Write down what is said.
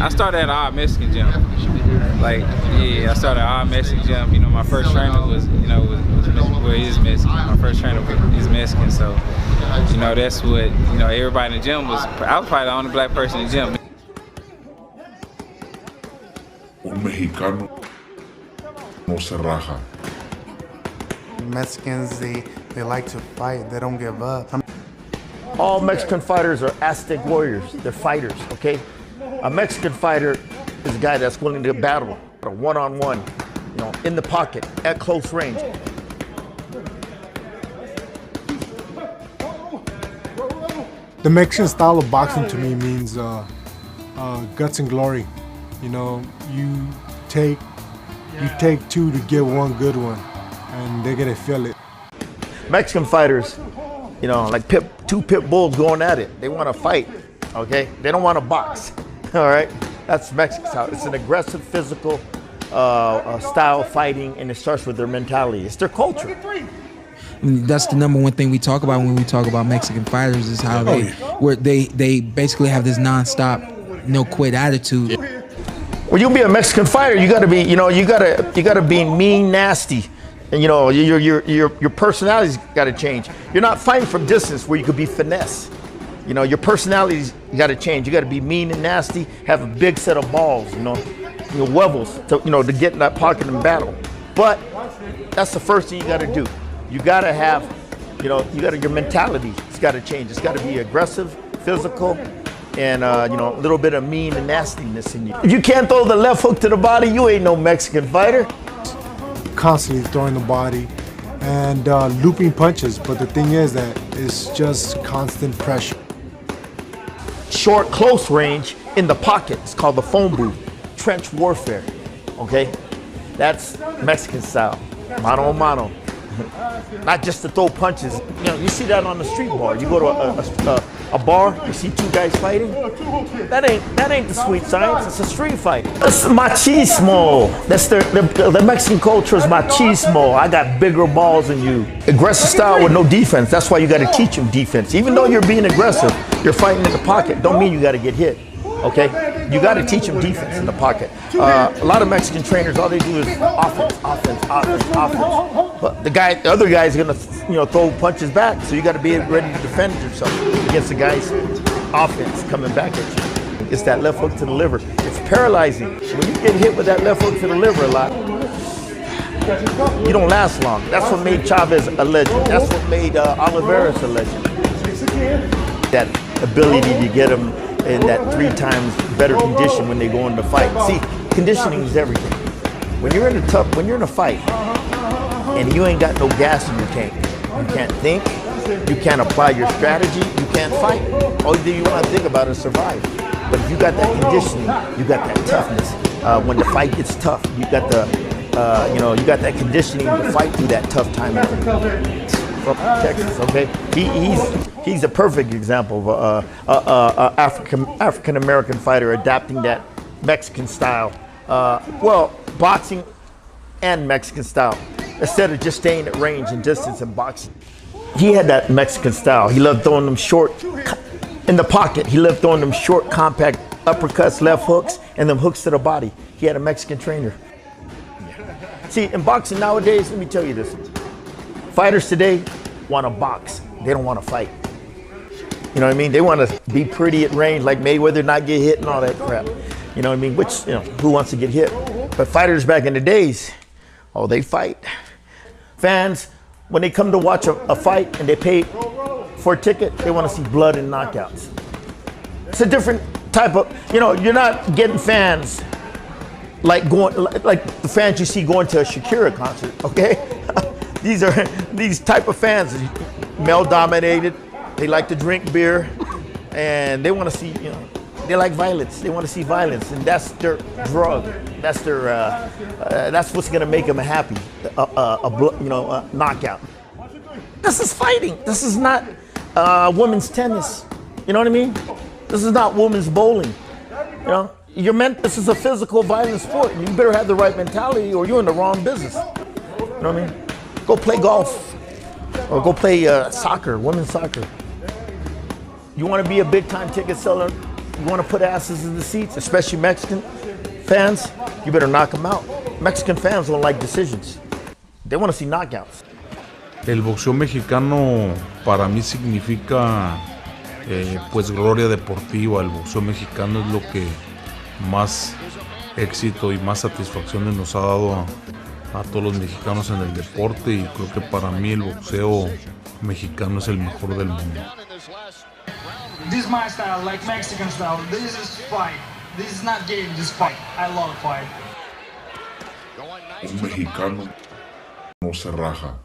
I started at an all Mexican gym. Like, yeah, I started at all Mexican gym. You know, my first trainer was, you know, is Mexican. My first trainer is Mexican, so, you know, that's what, you know, everybody in the gym was. I was probably the only black person in the gym. Un mexicano no se raja. Mexicans, they like to fight. They don't give up. All Mexican fighters are Aztec warriors. They're fighters, okay? A Mexican fighter is a guy that's willing to battle, a one-on-one, you know, in the pocket, at close range. The Mexican style of boxing to me means guts and glory. You know, you take two to get one good one, and they're gonna feel it. Mexican fighters, you know, like two pit bulls going at it. They want to fight, okay? They don't want to box, all right? That's Mexican style. It's an aggressive, physical style of fighting, and it starts with their mentality. It's their culture. That's the number one thing we talk about when we talk about Mexican fighters is how they basically have this nonstop, no quit attitude. When you be a Mexican fighter, you gotta be, you know, you gotta be mean, nasty, and you know your personality's gotta change. You're not fighting from distance where you could be finesse. You know, your personality's gotta change. You gotta be mean and nasty, have a big set of balls, you know, wevels to get in that pocket and battle. But that's the first thing you gotta do. You gotta have, your mentality. It's gotta change. It's gotta be aggressive, physical, and a little bit of mean and nastiness in you. If you can't throw the left hook to the body, you ain't no Mexican fighter. Constantly throwing the body and looping punches, but the thing is that it's just constant pressure. Short, close range in the pocket. It's called the phone booth. Trench warfare, okay? That's Mexican style, mano a mano. Not just to throw punches. You know, you see that on the street bar. You go to a bar, you see two guys fighting. That ain't the sweet science. It's a street fight. It's machismo. That's the Mexican culture is machismo. I got bigger balls than you. Aggressive style with no defense. That's why you got to teach them defense. Even though you're being aggressive, you're fighting in the pocket. Don't mean you got to get hit. Okay, you got to teach them defense in the pocket. A lot of Mexican trainers, all they do is offense. But the other guy's gonna, throw punches back. So you got to be ready to defend yourself against the guy's offense coming back at you. It's that left hook to the liver. It's paralyzing. When you get hit with that left hook to the liver a lot, you don't last long. That's what made Chavez a legend. That's what made Oliveira a legend. That ability to get him in that 3 times better condition when they go into fight. See, conditioning is everything. When you're in a fight, and you ain't got no gas in your tank, you can't think, you can't apply your strategy, you can't fight. All you want to think about is survive. But if you got that conditioning, you got that toughness. When the fight gets tough, you got you got that conditioning to fight through that tough time. From Texas, okay? He's a perfect example of a African American fighter adapting that Mexican style. Boxing and Mexican style, instead of just staying at range and distance in boxing. He had that Mexican style. He loved throwing them short in the pocket. He loved throwing them short, compact uppercuts, left hooks, and them hooks to the body. He had a Mexican trainer. See, in boxing nowadays, let me tell you this. Fighters today want to box. They don't want to fight. You know what I mean? They want to be pretty at range, like Mayweather, not get hit and all that crap. You know what I mean? Which, who wants to get hit? But fighters back in the days, they fight. Fans, when they come to watch a fight and they pay for a ticket, they want to see blood and knockouts. It's a different type of, you're not getting fans like the fans you see going to a Shakira concert, okay? These type of fans, male dominated. They like to drink beer, and they want to see, they like violence. They want to see violence, and that's their drug. That's their, that's what's gonna make them happy. A knockout. This is fighting. This is not women's tennis. You know what I mean? This is not women's bowling. This is a physical, violent sport. And you better have the right mentality, or you're in the wrong business. You know what I mean? Go play golf, or go play soccer, women's soccer. You want to be a big-time ticket seller You want to put asses in the seats, especially Mexican fans, you better knock them out. Mexican fans don't like decisions. They want to see knockouts. El boxeo mexicano para mí significa pues gloria deportiva. El boxeo mexicano es lo que más éxito y más satisfacciones nos ha dado a todos los mexicanos en el deporte, y creo que para mí el boxeo mexicano es el mejor del mundo. This is my style, like Mexican style. This is fight. This is not game, this fight. I love fight. Un mexicano no se raja.